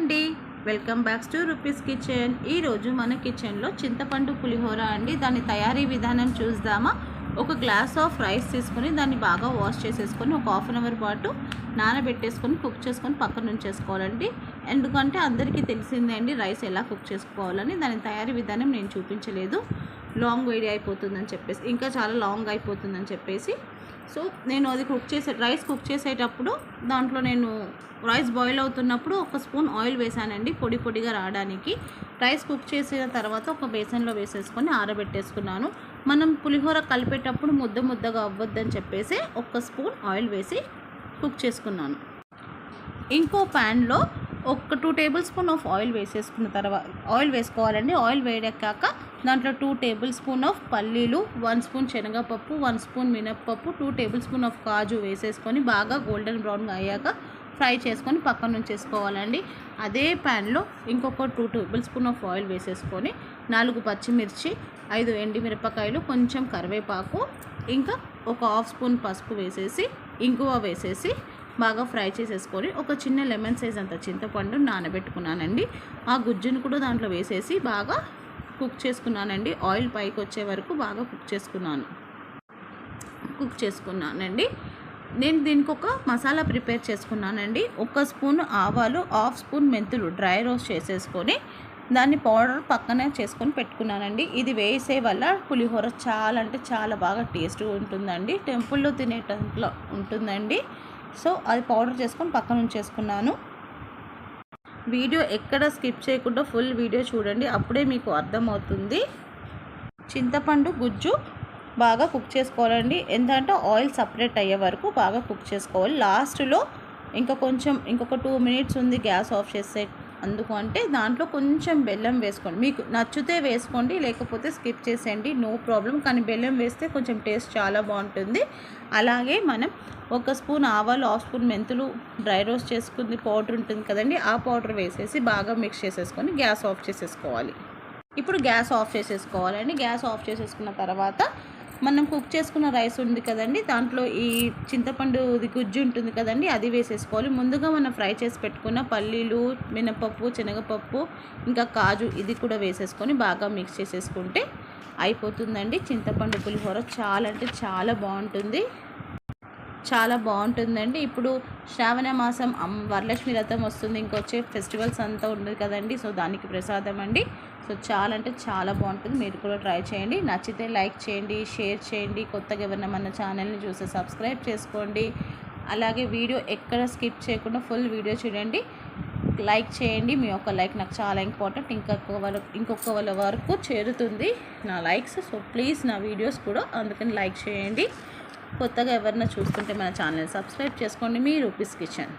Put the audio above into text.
అండి, welcome back to rupees kitchen. ఈరోజు మన కిచెన్లో చింతపండు పులిహోర అండి. దాని తయారీ విధానం చూద్దామా. ఒక గ్లాస్ ఆఫ్ రైస్ తీసుకొని దాన్ని బాగా వాష్ చేసేసుకొని ఒక హాఫ్ అన్ అవర్ పాటు నానబెట్టేసుకొని కుక్ చేసుకొని పక్కన ఉంచేసుకోవాలండి. ఎందుకంటే అందరికీ తెలిసిందే అండి రైస్ ఎలా కుక్ చేసుకోవాలని. దాని తయారీ విధానం నేను చూపించలేదు, లాంగ్ వీడియో అయిపోతుందని చెప్పేసి, ఇంకా చాలా లాంగ్ అయిపోతుందని చెప్పేసి. సో నేను అది రైస్ కుక్ చేసేటప్పుడు దాంట్లో నేను రైస్ బాయిల్ అవుతున్నప్పుడు ఒక స్పూన్ ఆయిల్ వేసానండి, పొడి పొడిగా రావడానికి. రైస్ కుక్ చేసిన తర్వాత ఒక బేసన్లో వేసేసుకొని ఆరబెట్టేసుకున్నాను. మనం పులిహోర కలిపేటప్పుడు ముద్దగా అవ్వద్దని చెప్పేసి ఒక స్పూన్ ఆయిల్ వేసి కుక్ చేసుకున్నాను. ఇంకో ప్యాన్లో ఒక 2 టేబుల్ స్పూన్ ఆఫ్ ఆయిల్ వేసేసుకున్న తర్వాత ఆయిల్ వేసుకోవాలండి. ఆయిల్ వేడెక్కాక దాంట్లో 2 టేబుల్ స్పూన్ ఆఫ్ పల్లీలు, 1 స్పూన్ శనగపప్పు, 1 స్పూన్ మినప్పప్పు, 2 టేబుల్ స్పూన్ ఆఫ్ కాజు వేసేసుకొని బాగా గోల్డెన్ బ్రౌన్గా అయ్యాక ఫ్రై చేసుకొని పక్కన ఉంచేసుకోవాలండి. అదే ప్యాన్లో ఇంకొక 2 టేబుల్ స్పూన్ ఆఫ్ ఆయిల్ వేసేసుకొని 4 పచ్చిమిర్చి, 5 ఎండుమిరపకాయలు, కొంచెం కరివేపాకు, ఇంకా ఒక హాఫ్ స్పూన్ పసుపు వేసేసి ఇంగువ వేసేసి బాగా ఫ్రై చేసేసుకొని ఒక చిన్న లెమన్ సైజ్ అంత చింతపండు నానబెట్టుకున్నానండి. ఆ గుజ్జును కూడా దాంట్లో వేసేసి బాగా కుక్ చేసుకున్నానండి. ఆయిల్ పైకి వచ్చే వరకు బాగా కుక్ చేసుకున్నానండి. నేను దీనికి ఒక మసాలా ప్రిపేర్ చేసుకున్నానండి. 1 స్పూన్ ఆవాలు, హాఫ్ స్పూన్ మెంతులు డ్రై రోస్ట్ చేసేసుకొని దాన్ని పౌడర్ పక్కనే చేసుకొని పెట్టుకున్నానండి. ఇది వేసే వల్ల పులిహోర చాలా అంటే చాలా బాగా టేస్ట్గా ఉంటుందండి. టెంపుల్లో తినేటంట్లో ఉంటుందండి. సో అది పౌడర్ చేసుకొని పక్కన ఉంచేసుకున్నాను. వీడియో ఎక్కడ స్కిప్ చేయకుండా ఫుల్ వీడియో చూడండి, అప్పుడే మీకు అర్థమవుతుంది. చింతపండు గుజ్జు బాగా కుక్ చేసుకోవాలండి. ఎందుకంటే ఆయిల్ సపరేట్ అయ్యే వరకు బాగా కుక్ చేసుకోవాలి. లాస్ట్లో ఇంకొక 2 మినిట్స్ ఉంది గ్యాస్ ఆఫ్ చేసే అందుకు అంటే దాంట్లో కొంచెం బెల్లం వేసుకోండి. మీకు నచ్చితే వేసుకోండి, లేకపోతే స్కిప్ చేసేయండి, నో ప్రాబ్లం. కానీ బెల్లం వేస్తే కొంచెం టేస్ట్ చాలా బాగుంటుంది. అలాగే మనం 1 స్పూన్ ఆవాలు, హాఫ్ స్పూన్ మెంతులు డ్రై రోస్ట్ చేసుకుంది పౌడర్ ఉంటుంది కదండి, ఆ పౌడర్ వేసేసి బాగా మిక్స్ చేసేసుకొని గ్యాస్ ఆఫ్ చేసేసుకోవాలి. ఇప్పుడు గ్యాస్ ఆఫ్ చేసేసుకోవాలండి. గ్యాస్ ఆఫ్ చేసేసుకున్న తర్వాత మనం కుక్ చేసుకున్న రైస్ ఉంది కదండి, దాంట్లో ఈ చింతపండు గుజ్జు ఉంటుంది కదండి, అది వేసేసుకోవాలి. ముందుగా మనం ఫ్రై చేసి పెట్టుకున్న పల్లీలు, మినపప్పు, శనగపప్పు, ఇంకా కాజు ఇది కూడా వేసేసుకొని బాగా మిక్స్ చేసేసుకుంటే అయిపోతుందండి. చింతపండు పులిహోర చాలా అంటే చాలా బాగుంటుందండి. ఇప్పుడు శ్రావణ మాసం వరలక్ష్మి వ్రతం వస్తుంది, ఇంకొచ్చే ఫెస్టివల్స్ అంతా ఉంది కదండి. సో దానికి ప్రసాదం అండి. సో చాలా అంటే చాలా బాగుంటుంది. మీరు కూడా ట్రై చేయండి. నచ్చితే లైక్ చేయండి, షేర్ చేయండి. కొత్తగా ఎవరైనా మన ఛానల్ని చూస్తే సబ్స్క్రైబ్ చేసుకోండి. అలాగే వీడియో ఎక్కడ స్కిప్ చేయకుండా ఫుల్ వీడియో చూడండి, లైక్ చేయండి. మీ యొక్క లైక్ నాకు చాలా ఇంపార్టెంట్. ఇంకొక వాళ్ళ వరకు చేరుతుంది నా లైక్స్. సో ప్లీజ్ నా వీడియోస్ కూడా అందుకని లైక్ చేయండి. కొత్తగా ఎవరైనా చూస్తుంటే మన ఛానల్ని సబ్స్క్రైబ్ చేసుకోండి. మీ రూపీస్ కిచెన్.